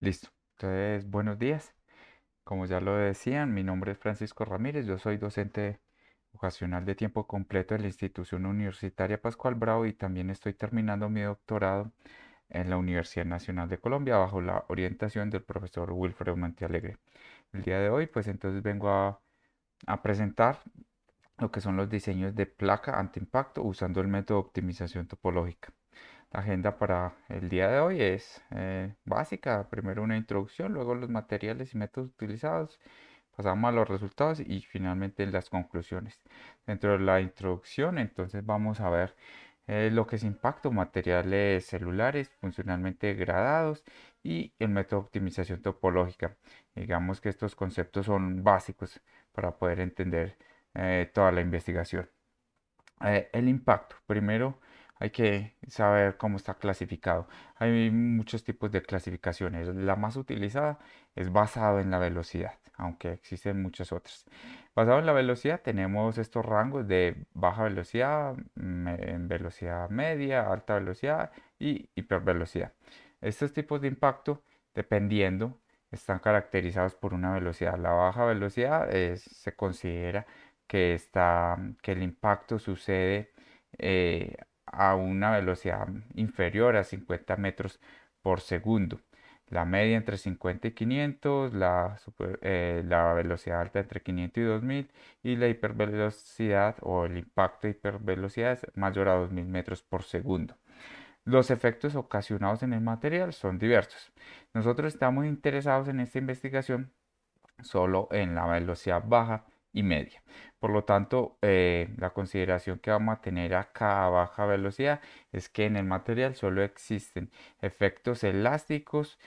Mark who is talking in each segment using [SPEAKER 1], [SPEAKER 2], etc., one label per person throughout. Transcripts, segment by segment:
[SPEAKER 1] Listo. Entonces, buenos días. Como ya lo decían, mi nombre es Francisco Ramírez. Yo soy docente ocasional de tiempo completo de la institución universitaria Pascual Bravo y también estoy terminando mi doctorado en la Universidad Nacional de Colombia bajo la orientación del profesor Wilfredo Mantialegre. El día de hoy, pues entonces vengo a presentar lo que son los diseños de placa antiimpacto usando el método de optimización topológica. La agenda para el día de hoy es básica. Primero una introducción, luego los materiales y métodos utilizados. Pasamos a los resultados y finalmente las conclusiones. Dentro de la introducción, entonces vamos a ver lo que es impacto, materiales celulares funcionalmente gradados y el método de optimización topológica. Digamos que estos conceptos son básicos para poder entender toda la investigación. El impacto. Primero hay que saber cómo está clasificado. Hay muchos tipos de clasificaciones. La más utilizada es basado en la velocidad, aunque existen muchas otras. Basado en la velocidad tenemos estos rangos de baja velocidad, en velocidad media, alta velocidad y hipervelocidad. Estos tipos de impacto, dependiendo, están caracterizados por una velocidad. La baja velocidad se considera que el impacto sucede eh, a una velocidad inferior a 50 metros por segundo. La media entre 50 y 500, la velocidad alta entre 500 y 2000 y la hipervelocidad o el impacto de hipervelocidad es mayor a 2000 metros por segundo. Los efectos ocasionados en el material son diversos. Nosotros estamos interesados en esta investigación solo en la velocidad baja y media. Por lo tanto, la consideración que vamos a tener acá a baja velocidad es que en el material solo existen efectos elásticos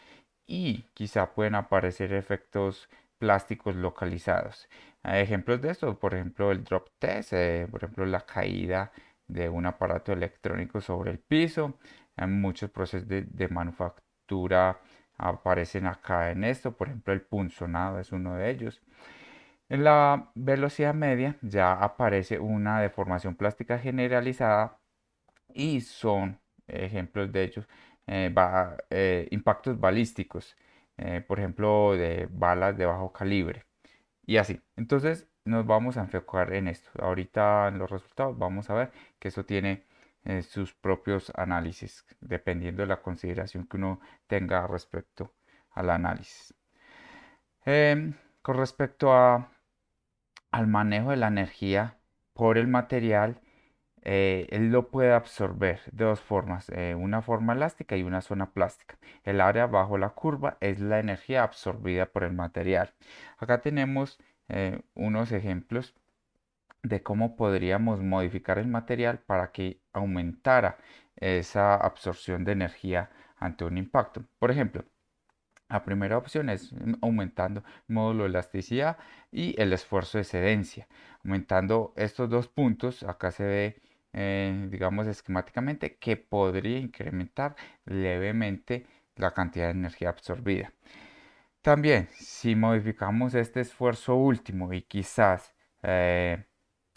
[SPEAKER 1] y quizá pueden aparecer efectos plásticos localizados. Hay ejemplos de esto, por ejemplo, el drop test, por ejemplo, la caída de un aparato electrónico sobre el piso. Hay muchos procesos de manufactura aparecen acá en esto, por ejemplo, el punzonado es uno de ellos. En la velocidad media ya aparece una deformación plástica generalizada y son ejemplos de ellos impactos balísticos, por ejemplo, de balas de bajo calibre y así. Entonces nos vamos a enfocar en esto. Ahorita en los resultados vamos a ver que eso tiene sus propios análisis, dependiendo de la consideración que uno tenga respecto al análisis. Con respecto al manejo de la energía por el material, él lo puede absorber de dos formas, una forma elástica y una zona plástica. El área bajo la curva es la energía absorbida por el material. Acá tenemos unos ejemplos de cómo podríamos modificar el material para que aumentara esa absorción de energía ante un impacto. Por ejemplo, la primera opción es aumentando el módulo de elasticidad y el esfuerzo de excedencia. Aumentando estos dos puntos, acá se ve, digamos, esquemáticamente que podría incrementar levemente la cantidad de energía absorbida. También, si modificamos este esfuerzo último y quizás eh,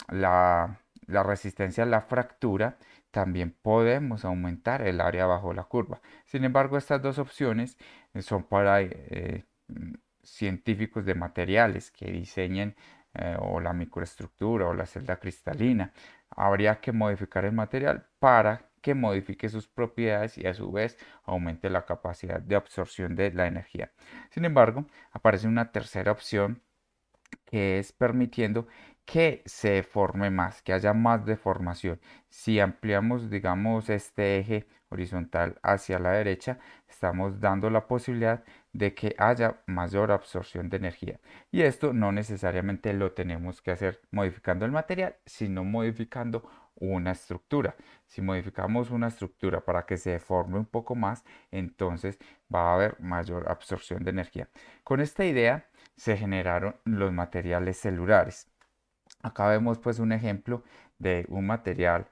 [SPEAKER 1] la resistencia a la fractura, también podemos aumentar el área bajo la curva. Sin embargo, estas dos opciones son para científicos de materiales que diseñen o la microestructura o la celda cristalina. Habría que modificar el material para que modifique sus propiedades y a su vez aumente la capacidad de absorción de la energía. Sin embargo, aparece una tercera opción que es permitiendo que se deforme más, que haya más deformación. Si ampliamos, digamos, este eje horizontal hacia la derecha, estamos dando la posibilidad de que haya mayor absorción de energía. Y esto no necesariamente lo tenemos que hacer modificando el material, sino modificando una estructura. Si modificamos una estructura para que se deforme un poco más, entonces va a haber mayor absorción de energía. Con esta idea, se generaron los materiales celulares. Acá vemos pues un ejemplo de un material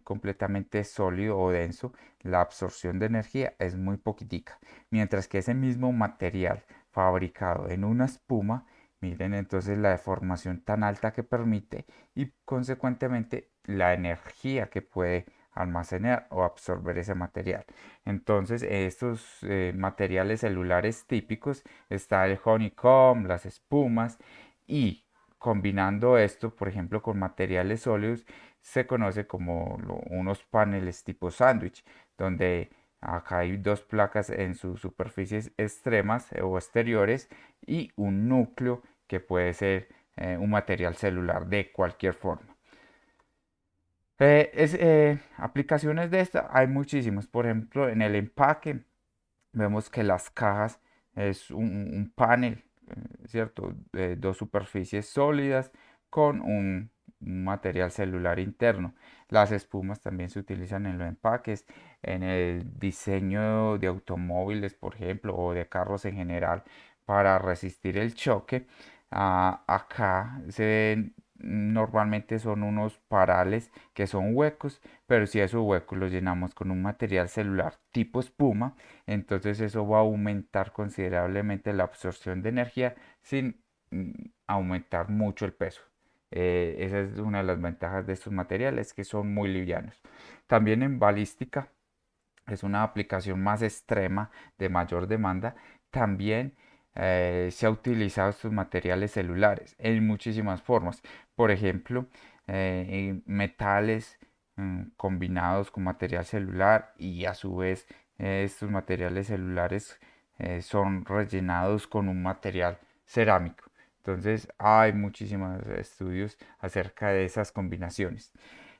[SPEAKER 1] completamente sólido o denso. La absorción de energía es muy poquitica, mientras que ese mismo material fabricado en una espuma, miren entonces la deformación tan alta que permite y consecuentemente la energía que puede almacenar o absorber ese material. Entonces, estos materiales celulares típicos está el honeycomb, las espumas y combinando esto, por ejemplo, con materiales sólidos, se conoce como unos paneles tipo sándwich, donde acá hay dos placas en sus superficies extremas o exteriores y un núcleo que puede ser un material celular de cualquier forma. Aplicaciones de esta hay muchísimas. Por ejemplo, en el empaque vemos que las cajas es un panel, ¿cierto? De dos superficies sólidas con un material celular interno. Las espumas también se utilizan en los empaques, en el diseño de automóviles, por ejemplo, o de carros en general para resistir el choque. Acá normalmente son unos parales que son huecos, pero si esos huecos los llenamos con un material celular tipo espuma, entonces eso va a aumentar considerablemente la absorción de energía sin aumentar mucho el peso. Esa es una de las ventajas de estos materiales, que son muy livianos. También en balística es una aplicación más extrema de mayor demanda. También se ha utilizado estos materiales celulares en muchísimas formas. Por ejemplo, metales combinados con material celular y a su vez estos materiales celulares son rellenados con un material cerámico. Entonces hay muchísimos estudios acerca de esas combinaciones.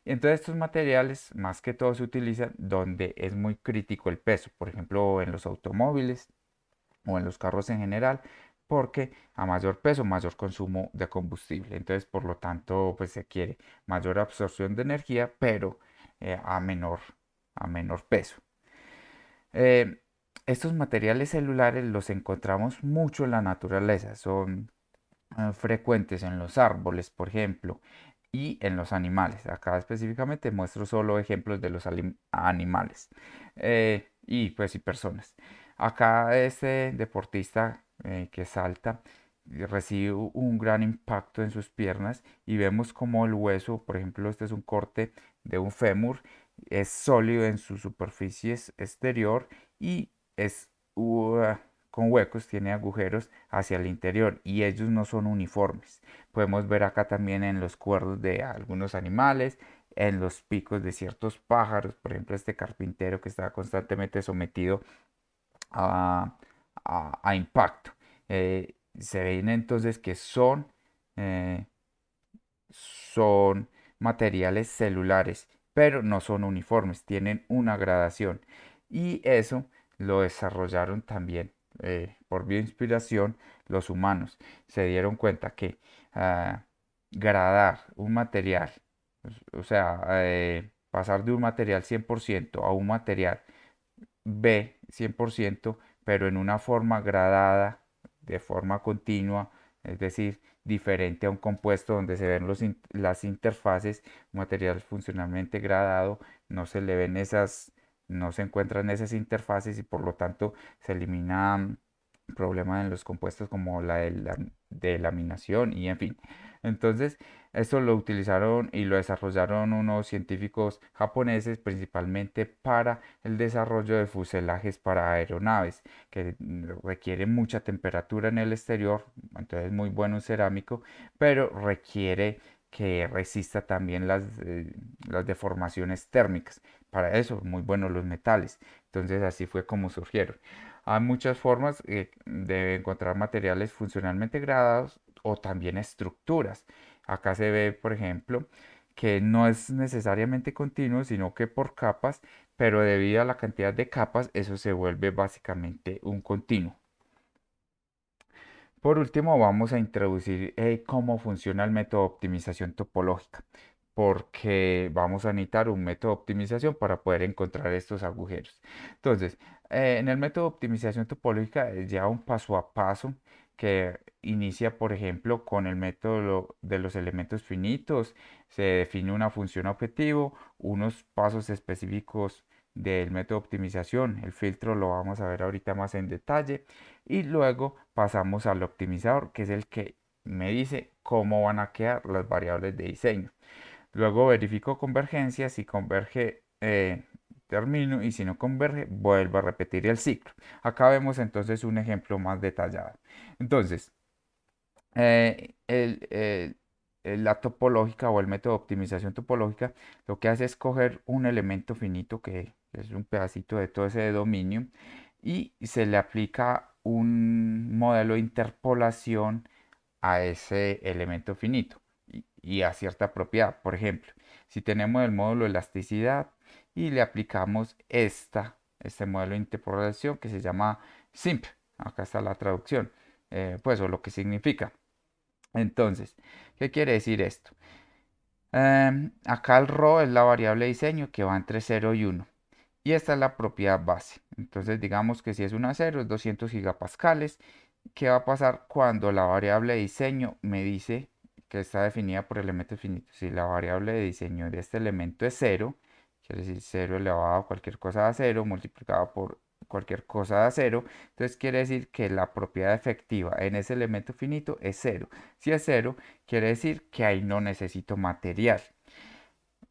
[SPEAKER 1] Entonces estos materiales más que todo se utilizan donde es muy crítico el peso, por ejemplo en los automóviles o en los carros en general, porque a mayor peso, mayor consumo de combustible. Entonces, por lo tanto, pues se quiere mayor absorción de energía, pero a menor peso. Eh, Estos materiales celulares los encontramos mucho en la naturaleza, son frecuentes en los árboles, por ejemplo, y en los animales. Acá específicamente muestro solo ejemplos de los animales y pues y personas. Acá este deportista que salta recibe un gran impacto en sus piernas y vemos como el hueso, por ejemplo, este es un corte de un fémur, es sólido en su superficie exterior y es con huecos, tiene agujeros hacia el interior y ellos no son uniformes. Podemos ver acá también en los cuernos de algunos animales, en los picos de ciertos pájaros, por ejemplo este carpintero que está constantemente sometido a, a impacto. Se ven entonces que eh, son materiales celulares, pero no son uniformes, tienen una gradación. Y eso lo desarrollaron también por bioinspiración los humanos. Se dieron cuenta que ah, gradar un material, o sea, pasar de un material 100% a un material B 100%, pero en una forma gradada, de forma continua, es decir, diferente a un compuesto donde se ven las interfaces, un material funcionalmente gradado, no se le ven no se encuentran esas interfaces y por lo tanto se elimina problemas en los compuestos como la delaminación y en fin. Entonces, esto lo utilizaron y lo desarrollaron unos científicos japoneses principalmente para el desarrollo de fuselajes para aeronaves que requiere mucha temperatura en el exterior, entonces muy bueno un cerámico, pero requiere que resista también las deformaciones térmicas. Para eso, muy buenos los metales. Entonces así fue como surgieron. Hay muchas formas de encontrar materiales funcionalmente gradados o también estructuras. Acá se ve, por ejemplo, que no es necesariamente continuo, sino que por capas, pero debido a la cantidad de capas, eso se vuelve básicamente un continuo. Por último, vamos a introducir cómo funciona el método de optimización topológica, porque vamos a necesitar un método de optimización para poder encontrar estos agujeros. Entonces, en el método de optimización topológica lleva un paso a paso que inicia, por ejemplo, con el método de los elementos finitos. Se define una función objetivo, unos pasos específicos del método de optimización. El filtro lo vamos a ver ahorita más en detalle y luego pasamos al optimizador, que es el que me dice cómo van a quedar las variables de diseño. Luego verifico convergencia, si converge termino y si no converge, vuelvo a repetir el ciclo. Acá vemos entonces un ejemplo más detallado. Entonces, eh, el- el- la topológica o el método de optimización topológica lo que hace es coger un elemento finito que es un pedacito de todo ese dominio y se le aplica un modelo de interpolación a ese elemento finito y a cierta propiedad. Por ejemplo, si tenemos el módulo de elasticidad y le aplicamos este modelo de interpolación que se llama SIMP, acá está la traducción, pues o lo que significa. Entonces, ¿qué quiere decir esto? Acá el ρ es la variable de diseño que va entre 0 y 1. Y esta es la propiedad base. Entonces, digamos que si es una 0 es 200 gigapascales. ¿Qué va a pasar cuando la variable de diseño me dice que está definida por elementos finitos? Si la variable de diseño de este elemento es 0, quiere decir 0 elevado a cualquier cosa a 0 multiplicado por cualquier cosa a 0, entonces quiere decir que la propiedad efectiva en ese elemento finito es 0. Si es 0, quiere decir que ahí no necesito material.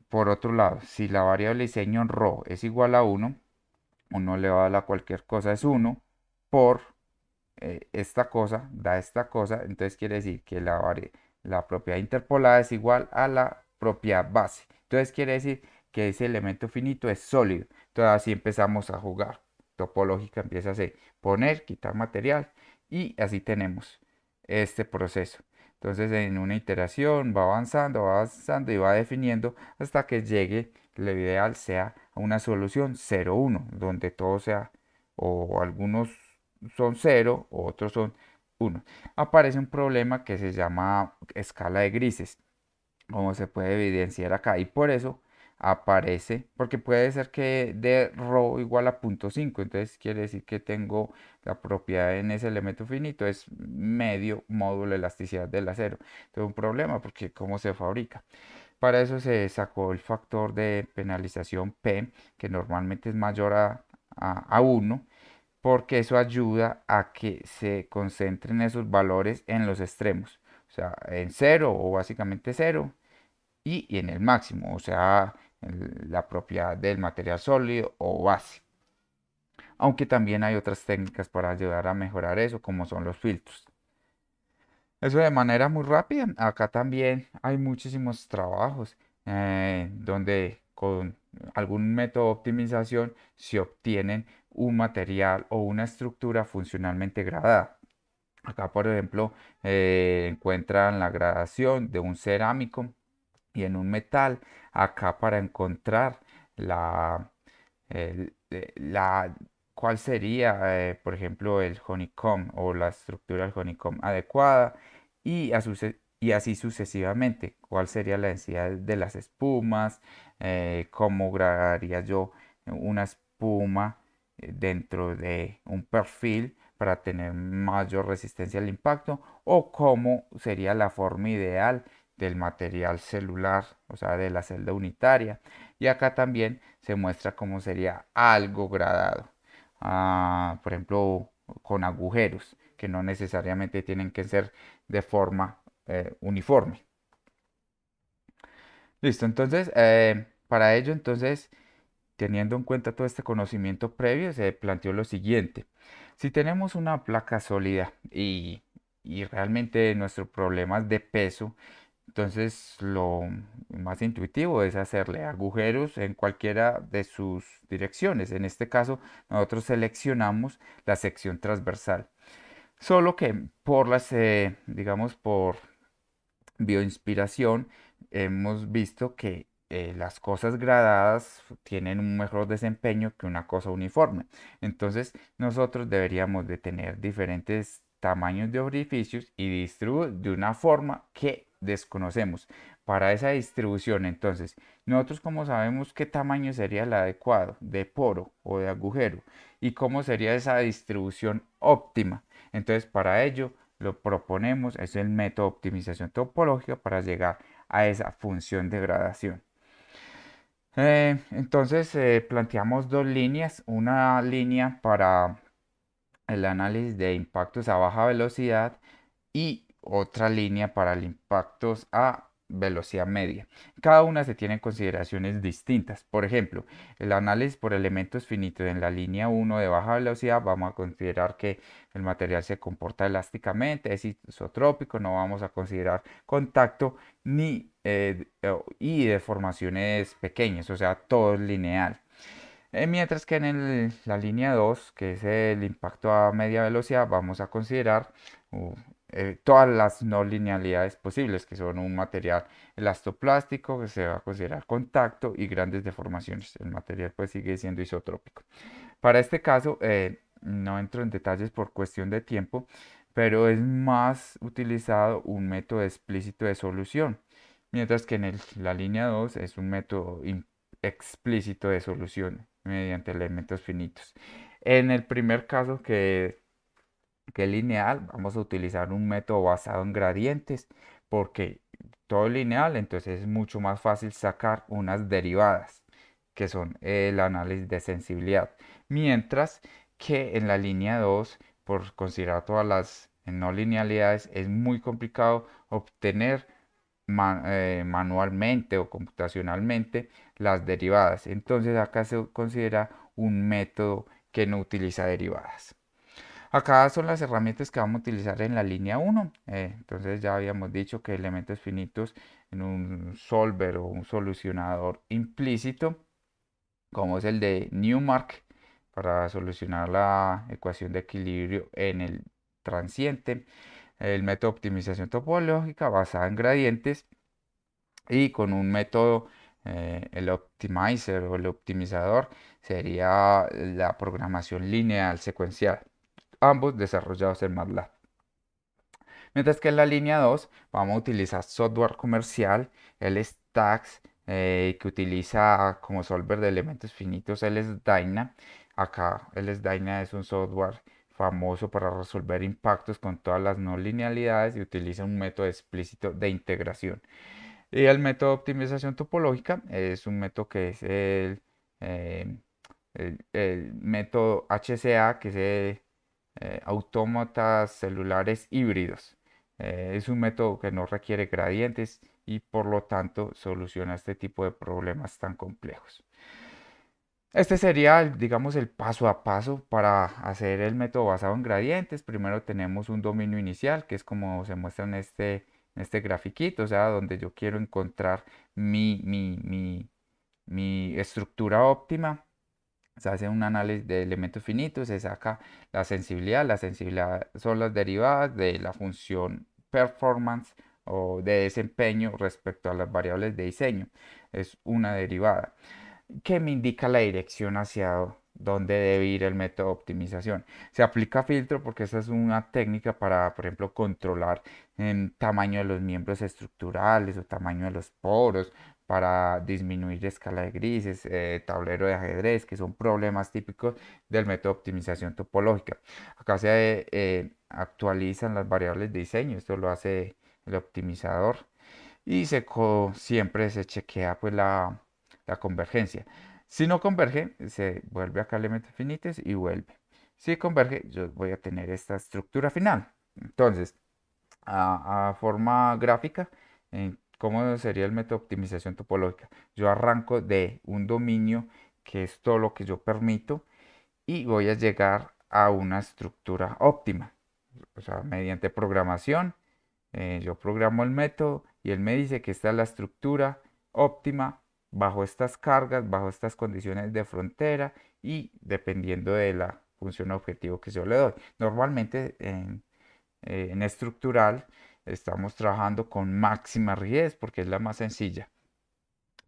[SPEAKER 1] Por otro lado, si la variable diseño en ρ es igual a 1, 1 elevado a cualquier cosa es 1 por esta cosa da esta cosa, entonces quiere decir que la propiedad interpolada es igual a la propiedad base. Entonces quiere decir que ese elemento finito es sólido. Entonces así empezamos a jugar. Topológica empieza a ser poner, quitar material y así tenemos este proceso. Entonces en una iteración va avanzando y va definiendo hasta que llegue, lo ideal sea a una solución 0,1, donde todo sea o algunos son 0, otros son 1. Aparece un problema que se llama escala de grises, como se puede evidenciar acá, y por eso aparece, porque puede ser que de ρ igual a 0,5, entonces quiere decir que tengo la propiedad en ese elemento finito, es medio módulo de elasticidad del acero. Entonces un problema, porque cómo se fabrica. Para eso se sacó el factor de penalización P, que normalmente es mayor a 1, porque eso ayuda a que se concentren esos valores en los extremos, o sea, en cero o básicamente cero y en el máximo, o sea, en la propiedad del material sólido o base. Aunque también hay otras técnicas para ayudar a mejorar eso, como son los filtros. Eso de manera muy rápida. Acá también hay muchísimos trabajos donde con algún método de optimización se obtienen un material o una estructura funcionalmente gradada. Acá, por ejemplo, encuentran la gradación de un cerámico y en un metal. Acá para encontrar la, la cuál sería, por ejemplo, el honeycomb o la estructura del honeycomb adecuada y así sucesivamente. Cuál sería la densidad de las espumas, cómo gradaría yo una espuma dentro de un perfil para tener mayor resistencia al impacto o cómo sería la forma ideal del material celular, o sea, de la celda unitaria. Y acá también se muestra cómo sería algo gradado. Por ejemplo, con agujeros, que no necesariamente tienen que ser de forma uniforme. Listo, entonces, para ello, entonces, teniendo en cuenta todo este conocimiento previo, se planteó lo siguiente. Si tenemos una placa sólida y realmente nuestro problema es de peso, entonces lo más intuitivo es hacerle agujeros en cualquiera de sus direcciones. En este caso, nosotros seleccionamos la sección transversal. Solo que por digamos, por bioinspiración, hemos visto que las cosas gradadas tienen un mejor desempeño que una cosa uniforme. Entonces, nosotros deberíamos de tener diferentes tamaños de orificios y distribuir de una forma que desconocemos. Para esa distribución, entonces, nosotros cómo sabemos qué tamaño sería el adecuado de poro o de agujero y cómo sería esa distribución óptima. Entonces, para ello, lo proponemos, es el método de optimización topológica para llegar a esa función de gradación. Entonces planteamos dos líneas, una línea para el análisis de impactos a baja velocidad y otra línea para los impactos a velocidad media. Cada una se tiene consideraciones distintas. Por ejemplo, el análisis por elementos finitos en la línea 1 de baja velocidad, vamos a considerar que el material se comporta elásticamente, es isotrópico, no vamos a considerar contacto ni y deformaciones pequeñas, o sea, todo es lineal. Mientras que en la línea 2, que es el impacto a media velocidad, vamos a considerar uh, todas las no linealidades posibles, que son un material elastoplástico, que se va a considerar contacto y grandes deformaciones. El material pues sigue siendo isotrópico. Para este caso, no entro en detalles por cuestión de tiempo, pero es más utilizado un método explícito de solución, mientras que en la línea 2 es un método explícito de solución mediante elementos finitos. En el primer caso, que es lineal, vamos a utilizar un método basado en gradientes, porque todo es lineal, entonces es mucho más fácil sacar unas derivadas, que son el análisis de sensibilidad. Mientras que en la línea 2, por considerar todas las no linealidades, es muy complicado obtener manualmente o computacionalmente las derivadas. Entonces acá se considera un método que no utiliza derivadas. Acá son las herramientas que vamos a utilizar en la línea 1. Entonces ya habíamos dicho que elementos finitos en un solver o un solucionador implícito, como es el de Newmark, para solucionar la ecuación de equilibrio en el transiente. El método de optimización topológica basada en gradientes y con un método, el optimizer o el optimizador, sería la programación lineal secuencial, ambos desarrollados en MATLAB. Mientras que en la línea 2 vamos a utilizar software comercial, el Stacks, que utiliza como solver de elementos finitos el SDyna. Acá el SDyna es un software famoso para resolver impactos con todas las no linealidades y utiliza un método explícito de integración. Y el método de optimización topológica es un método que es eh, el método HCA, que es autómatas celulares híbridos. Es un método que no requiere gradientes y por lo tanto soluciona este tipo de problemas tan complejos. Este sería, digamos, el paso a paso para hacer el método basado en gradientes. Primero tenemos un dominio inicial, que es como se muestra en este grafiquito, o sea, donde yo quiero encontrar mi estructura óptima. Se hace un análisis de elementos finitos, se saca la sensibilidad. La sensibilidad son las derivadas de la función performance o de desempeño respecto a las variables de diseño. Es una derivada que me indica la dirección hacia dónde debe ir el método de optimización. Se aplica filtro porque esa es una técnica para, por ejemplo, controlar el tamaño de los miembros estructurales o tamaño de los poros, para disminuir escala de grises, tablero de ajedrez, que son problemas típicos del método de optimización topológica. Acá se actualizan las variables de diseño, esto lo hace el optimizador y siempre se chequea pues la convergencia. Si no converge, se vuelve acá elementos finitos y vuelve. Si converge, yo voy a tener esta estructura final. Entonces, a forma gráfica, ¿cómo sería el método de optimización topológica? Yo arranco de un dominio que es todo lo que yo permito y voy a llegar a una estructura óptima. O sea, mediante programación, yo programo el método y él me dice que esta es la estructura óptima bajo estas cargas, bajo estas condiciones de frontera y dependiendo de la función objetivo que yo le doy. Normalmente en estructural estamos trabajando con máxima rigidez porque es la más sencilla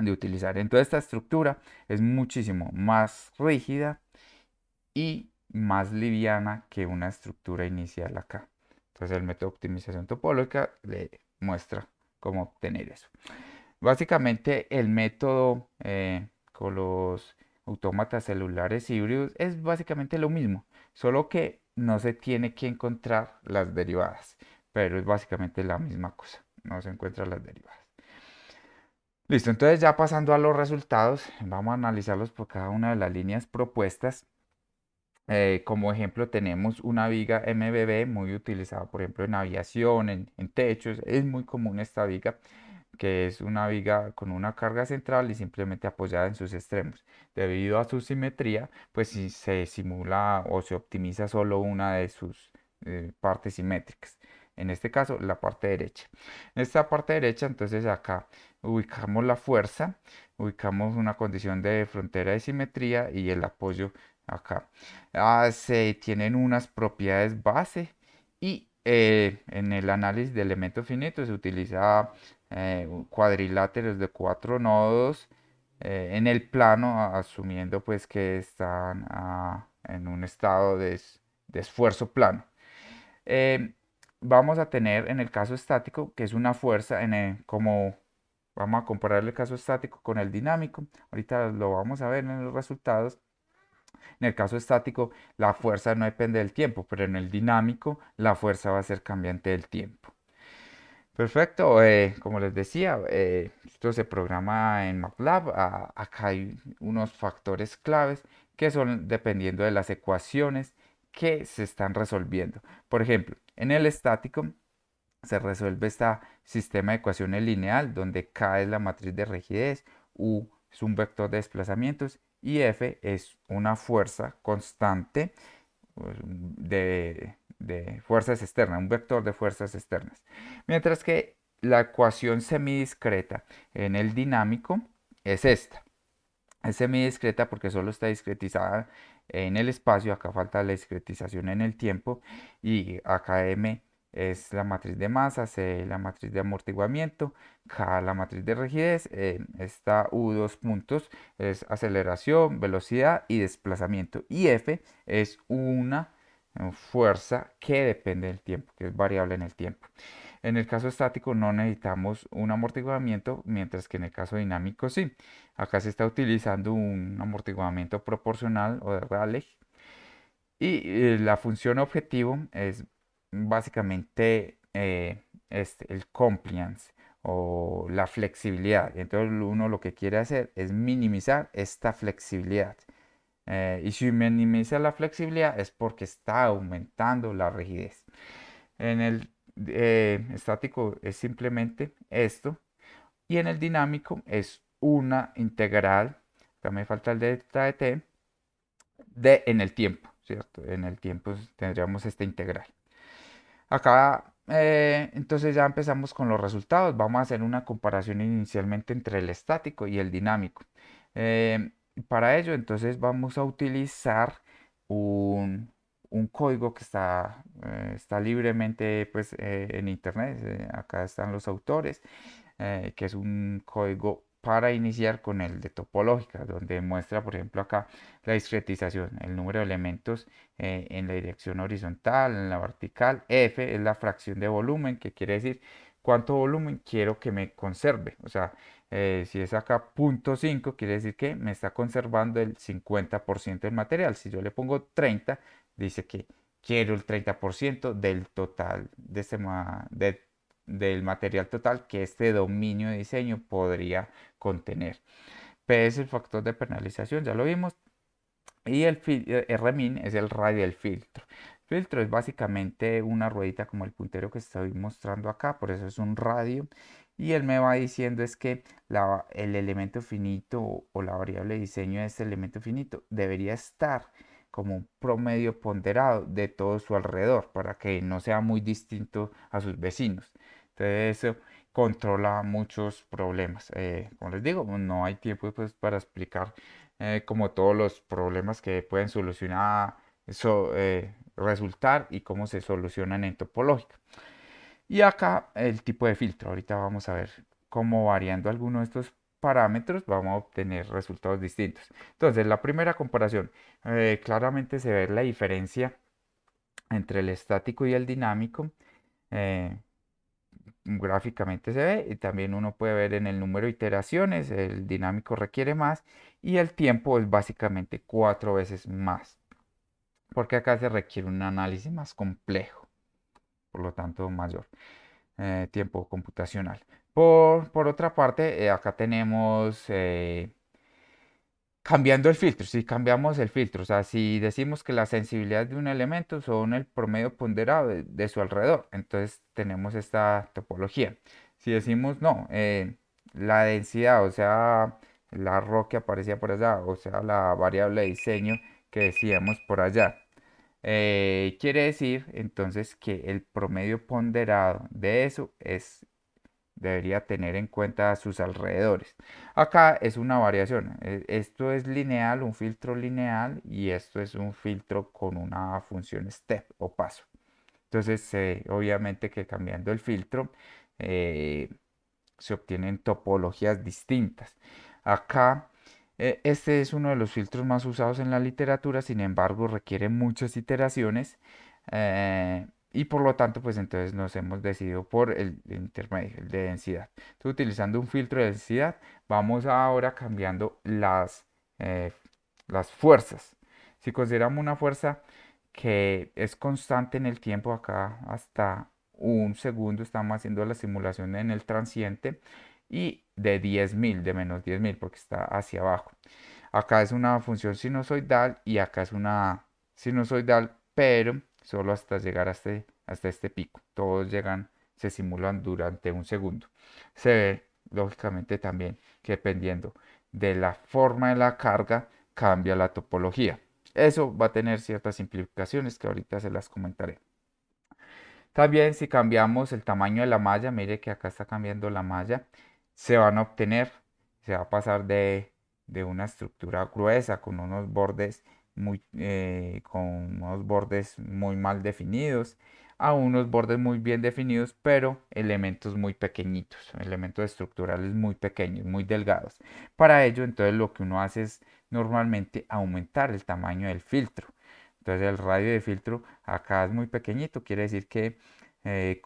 [SPEAKER 1] de utilizar. Entonces esta estructura es muchísimo más rígida y más liviana que una estructura inicial acá. Entonces el método de optimización topológica le muestra cómo obtener eso. Básicamente el método con los autómatas celulares híbridos es básicamente lo mismo, solo que no se tiene que encontrar las derivadas, pero es básicamente la misma cosa, no se encuentran las derivadas. Listo, entonces ya pasando a los resultados, vamos a analizarlos por cada una de las líneas propuestas. Como ejemplo tenemos una viga MBB muy utilizada por ejemplo en aviación, en techos, es muy común esta viga. que es una viga con una carga central y simplemente apoyada en sus extremos. Debido a su simetría, pues si se simula o se optimiza solo una de sus partes simétricas. En este caso, la parte derecha. En esta parte derecha, entonces acá ubicamos la fuerza, ubicamos una condición de frontera de simetría y el apoyo acá. Se tienen unas propiedades base y en el análisis de elementos finitos se utiliza cuadriláteros de 4 nodos en el plano, asumiendo pues que están en un estado de esfuerzo plano. Eh, Vamos a tener en el caso estático, que es una fuerza, como vamos a comparar el caso estático con el dinámico. Ahorita lo vamos a ver en los resultados. En el caso estático, la fuerza no depende del tiempo, pero en el dinámico, la fuerza va a ser cambiante del tiempo. Perfecto, como les decía, esto se programa en MATLAB. Acá hay unos factores claves que son dependiendo de las ecuaciones que se están resolviendo. Por ejemplo, en el estático se resuelve este sistema de ecuaciones lineal donde K es la matriz de rigidez, U es un vector de desplazamientos y F es una fuerza constante pues, de fuerzas externas, un vector de fuerzas externas. Mientras que la ecuación semidiscreta en el dinámico es esta. Es semidiscreta porque solo está discretizada en el espacio, acá falta la discretización en el tiempo y acá M es la matriz de masa, C la matriz de amortiguamiento, K la matriz de rigidez, esta U dos puntos es aceleración, velocidad y desplazamiento y F es una fuerza que depende del tiempo, que es variable en el tiempo. En el caso estático no necesitamos un amortiguamiento, mientras que en el caso dinámico sí. Acá se está utilizando un amortiguamiento proporcional o de Rayleigh. Y la función objetivo es básicamente el compliance o la flexibilidad. Entonces uno lo que quiere hacer es minimizar esta flexibilidad. Y si minimiza la flexibilidad es porque está aumentando la rigidez. En el estático es simplemente esto. Y en el dinámico es una integral. Acá me falta el delta de t en el tiempo, ¿cierto? En el tiempo tendríamos esta integral. Acá, entonces ya empezamos con los resultados. Vamos a hacer una comparación inicialmente entre el estático y el dinámico. Eh, para ello, entonces vamos a utilizar un, un código que está libremente pues, en internet. Acá están los autores, que es un código para iniciar con el de topológica, donde muestra, por ejemplo, acá la discretización, el número de elementos en la dirección horizontal, en la vertical. F es la fracción de volumen, que quiere decir cuánto volumen quiero que me conserve. O sea, si es acá 0.5, quiere decir que me está conservando el 50% del material. Si yo le pongo 30, dice que quiero el 30% del total del material total que este dominio de diseño podría contener. P es el factor de penalización, ya lo vimos. Y el Rmin es el radio del filtro. El filtro es básicamente una ruedita como el puntero que estoy mostrando acá, por eso es un radio. Y él me va diciendo es que el elemento finito o la variable de diseño de este elemento finito debería estar como un promedio ponderado de todo su alrededor para que no sea muy distinto a sus vecinos. Entonces eso controla muchos problemas. Como les digo, no hay tiempo pues, para explicar como todos los problemas que pueden solucionar, resultar y cómo se solucionan en topológica. Y acá el tipo de filtro. Ahorita vamos a ver cómo variando algunos de estos parámetros vamos a obtener resultados distintos. Entonces, la primera comparación, claramente se ve la diferencia entre el estático y el dinámico. eh, Gráficamente se ve y también uno puede ver en el número de iteraciones, el dinámico requiere más y el tiempo es básicamente 4 veces más, porque acá se requiere un análisis más complejo, por lo tanto mayor tiempo computacional. Por otra parte, acá tenemos cambiando el filtro, si cambiamos el filtro, o sea, si decimos que la sensibilidad de un elemento son el promedio ponderado de su alrededor, entonces tenemos esta topología. Si decimos no, la densidad, o sea, la rho que aparecía por allá, o sea, la variable de diseño que decíamos por allá. Quiere decir entonces que el promedio ponderado de eso debería tener en cuenta sus alrededores. Acá es una variación. Esto es lineal, un filtro lineal, y esto es un filtro con una función step o paso. Entonces, obviamente que cambiando el filtro, eh, se obtienen topologías distintas. Acá, este es uno de los filtros más usados en la literatura, sin embargo, requiere muchas iteraciones, y por lo tanto, pues entonces nos hemos decidido por el intermedio, el de densidad. Entonces, utilizando un filtro de densidad, vamos ahora cambiando eh, las fuerzas. Si consideramos una fuerza que es constante en el tiempo, acá hasta un segundo estamos haciendo la simulación en el transiente, y de 10.000, de menos 10.000 porque está hacia abajo. Acá es una función sinusoidal y acá es una sinusoidal, pero solo hasta llegar hasta este pico. Todos llegan, se simulan durante un segundo. Se ve, lógicamente, también que dependiendo de la forma de la carga, cambia la topología. Eso va a tener ciertas implicaciones que ahorita se las comentaré. También si cambiamos el tamaño de la malla, mire que acá está cambiando la malla, se van a obtener, se va a pasar de una estructura gruesa con unos bordes muy mal definidos, a unos bordes muy bien definidos, pero elementos muy pequeñitos, elementos estructurales muy pequeños, muy delgados. Para ello, entonces lo que uno hace es normalmente aumentar el tamaño del filtro. Entonces el radio de filtro acá es muy pequeñito, quiere decir que eh,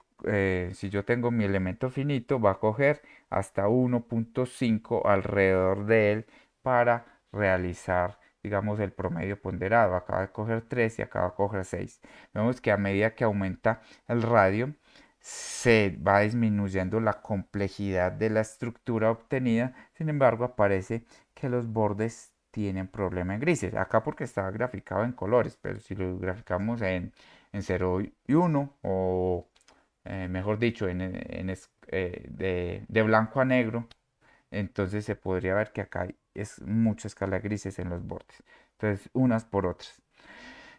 [SPEAKER 1] si yo tengo mi elemento finito, va a coger hasta 1.5 alrededor de él para realizar, digamos, el promedio ponderado. Acá va a coger 3 y acá va a coger 6. Vemos que a medida que aumenta el radio, se va disminuyendo la complejidad de la estructura obtenida. Sin embargo, aparece que los bordes tienen problema en grises. Acá porque está graficado en colores, pero si lo graficamos en 0 y 1, o mejor dicho, de blanco a negro, entonces se podría ver que acá es mucha escala de grises en los bordes. Entonces, unas por otras.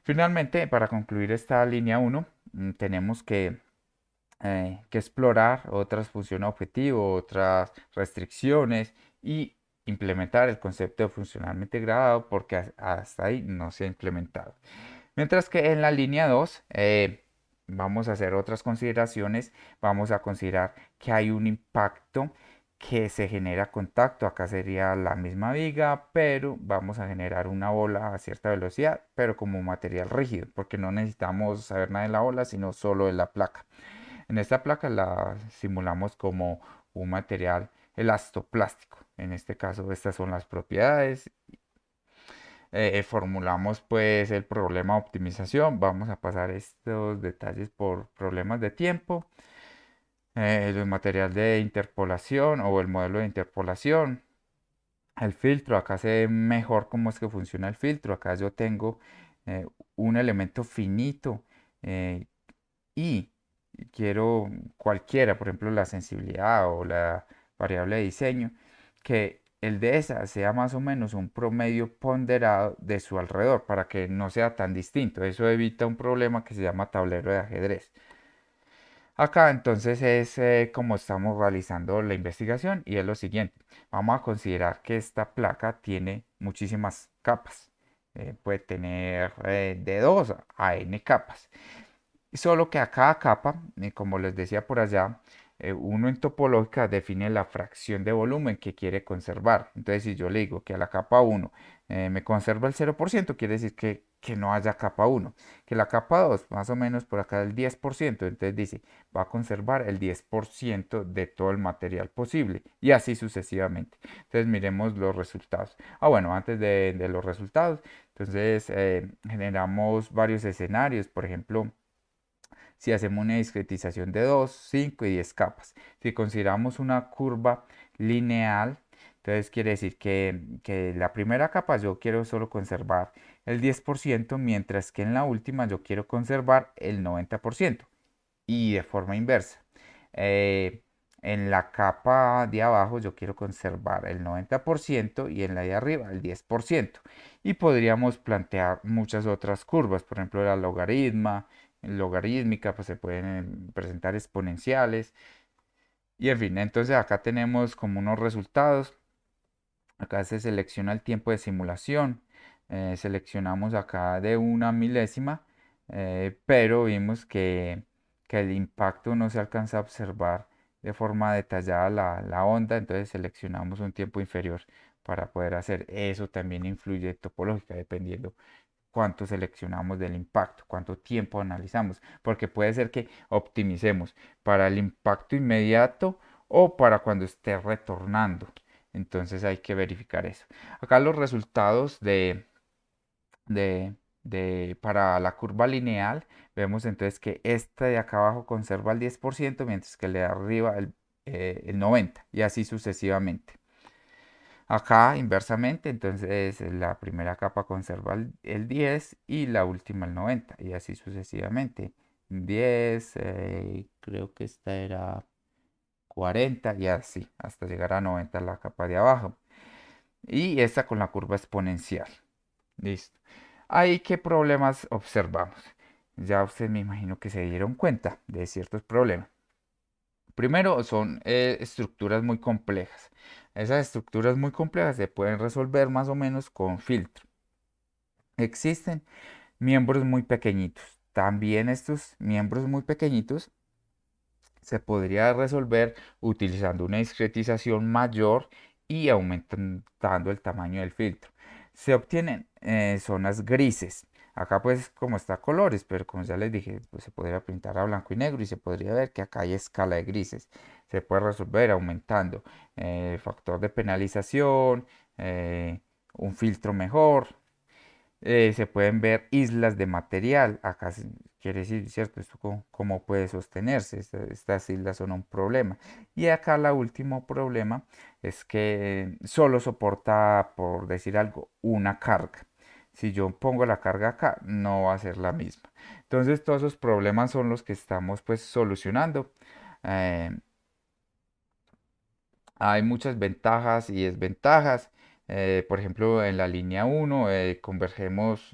[SPEAKER 1] Finalmente, para concluir esta línea 1, tenemos que explorar otras funciones objetivo, otras restricciones, y implementar el concepto de funcionalmente gradado, porque hasta ahí no se ha implementado. Mientras que en la línea 2 vamos a hacer otras consideraciones, vamos a considerar que hay un impacto que se genera contacto. Acá sería la misma viga, pero vamos a generar una bola a cierta velocidad, pero como material rígido, porque no necesitamos saber nada de la bola, sino solo de la placa. En esta placa la simulamos como un material elastoplástico. En este caso, estas son las propiedades. Formulamos pues el problema de optimización. Vamos a pasar estos detalles por problemas de tiempo. El material de interpolación o el modelo de interpolación. El filtro, acá se ve mejor cómo es que funciona el filtro. Acá yo tengo eh, un elemento finito, eh, y quiero cualquiera, por ejemplo la sensibilidad o la variable de diseño, que el de esa sea más o menos un promedio ponderado de su alrededor para que no sea tan distinto. Eso evita un problema que se llama tablero de ajedrez. Acá entonces es como estamos realizando la investigación, y es lo siguiente. Vamos a considerar que esta placa tiene muchísimas capas. Puede tener de 2 a n capas. Solo que a cada capa, como les decía por allá, uno en topológica define la fracción de volumen que quiere conservar. Entonces, si yo le digo que a la capa 1 me conserva el 0%, quiere decir que no haya capa 1. Que la capa 2, más o menos por acá el 10%, entonces dice, va a conservar el 10% de todo el material posible, y así sucesivamente. Entonces, miremos los resultados. Bueno, antes de los resultados, entonces generamos varios escenarios. Por ejemplo, si hacemos una discretización de 2, 5 y 10 capas. Si consideramos una curva lineal, entonces quiere decir que la primera capa yo quiero solo conservar el 10%, mientras que en la última yo quiero conservar el 90%. Y de forma inversa. Eh, En la capa de abajo yo quiero conservar el 90% y en la de arriba el 10%. Y podríamos plantear muchas otras curvas, por ejemplo la logarítmica, pues se pueden presentar exponenciales. Y en fin, entonces acá tenemos como unos resultados. Acá se selecciona el tiempo de simulación. Seleccionamos acá de una milésima, pero vimos que el impacto no se alcanza a observar de forma detallada la onda, entonces seleccionamos un tiempo inferior para poder hacer. Eso también influye topológica, dependiendo cuánto seleccionamos del impacto, cuánto tiempo analizamos, porque puede ser que optimicemos para el impacto inmediato o para cuando esté retornando. Entonces hay que verificar eso. Acá los resultados de, para la curva lineal, vemos entonces que esta de acá abajo conserva el 10%, mientras que el de arriba el 90%, y así sucesivamente. Acá inversamente, entonces la primera capa conserva el 10 y la última el 90 y así sucesivamente. 10, creo que esta era 40 y así hasta llegar a 90 la capa de abajo. Y esta con la curva exponencial. Listo. Ahí qué problemas observamos. Ya ustedes me imagino que se dieron cuenta de ciertos problemas. Primero, son estructuras muy complejas. Esas estructuras muy complejas se pueden resolver más o menos con filtro. Existen miembros muy pequeñitos. También estos miembros muy pequeñitos se podría resolver utilizando una discretización mayor y aumentando el tamaño del filtro. Se obtienen zonas grises. Acá pues como está colores, pero como ya les dije, pues se podría pintar a blanco y negro y se podría ver que acá hay escala de grises. Se puede resolver aumentando factor de penalización, un filtro mejor, se pueden ver islas de material. Acá quiere decir, ¿cierto? Esto cómo puede sostenerse. Estas islas son un problema. Y acá el último problema es que solo soporta, por decir algo, una carga. Si yo pongo la carga acá, no va a ser la misma. Entonces, todos esos problemas son los que estamos pues solucionando. Eh, Hay muchas ventajas y desventajas. Por ejemplo, en la línea 1 encontramos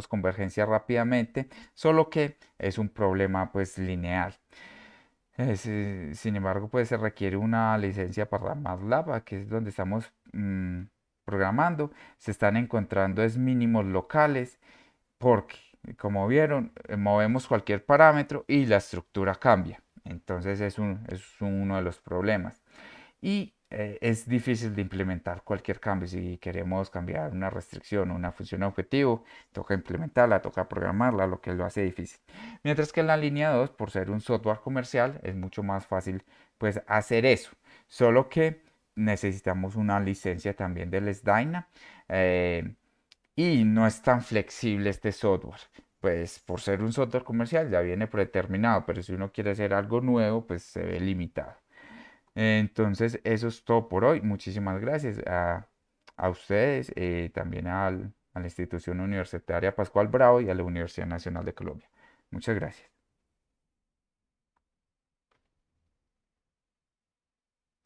[SPEAKER 1] convergencia rápidamente, solo que es un problema pues lineal. Sin embargo, pues se requiere una licencia para MATLAB, que es donde estamos programando. Se están encontrando es mínimos locales porque, como vieron, movemos cualquier parámetro y la estructura cambia. Entonces es uno de los problemas y es difícil de implementar cualquier cambio. Si queremos cambiar una restricción o una función objetivo, toca implementarla, toca programarla, lo que lo hace difícil. Mientras que en la línea 2, por ser un software comercial, es mucho más fácil pues hacer eso. Solo que necesitamos una licencia también del SDAINA y no es tan flexible este software. Pues por ser un software comercial ya viene predeterminado, pero si uno quiere hacer algo nuevo, pues se ve limitado. Entonces, eso es todo por hoy. Muchísimas gracias a ustedes, también a la institución universitaria Pascual Bravo y a la Universidad Nacional de Colombia. Muchas gracias.